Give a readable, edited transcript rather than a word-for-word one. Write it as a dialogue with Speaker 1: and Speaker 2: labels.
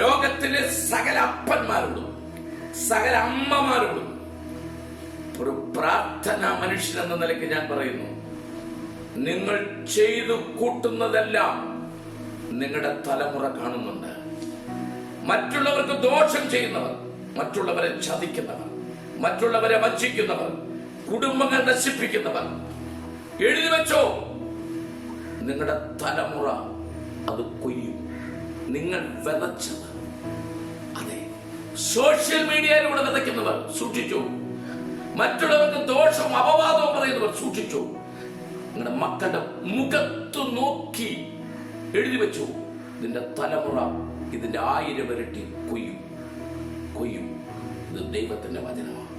Speaker 1: ലോകത്തിലെ സകല അപ്പന്മാരോടും സകല അമ്മമാരോടും ഒരു പ്രാർത്ഥന മനുഷ്യൻ എന്ന നിലയ്ക്ക് ഞാൻ പറയുന്നു, നിങ്ങൾ ചെയ്തു കൂട്ടുന്നതെല്ലാം നിങ്ങളുടെ തലമുറ കാണുന്നുണ്ട്. മറ്റുള്ളവർക്ക് ദോഷം ചെയ്യുന്നവർ, മറ്റുള്ളവരെ ചതിക്കുന്നവർ, മറ്റുള്ളവരെ വഞ്ചിക്കുന്നവർ, കുടുംബങ്ങൾ നശിപ്പിക്കുന്നവർ, എഴുതി വെച്ചോ, നിങ്ങളുടെ തലമുറ അത് കൊയ്യും. നിങ്ങൾ വിതച്ചത്, അതെ, സോഷ്യൽ മീഡിയയിലൂടെ വിതയ്ക്കുന്നവർ സൂക്ഷിച്ചു. മറ്റുള്ളവർക്ക് ദോഷവും അപവാദവും പറയുന്നവർ സൂക്ഷിച്ചു. നിങ്ങളുടെ മക്കളുടെ മുഖത്ത് നോക്കി എഴുതി വെച്ചു, നിന്റെ തലമുറ ഇതിന്റെ 1000 ഇരട്ടി കൊയ്യും. ഇത് ദൈവത്തിന്റെ വചനമാണ്.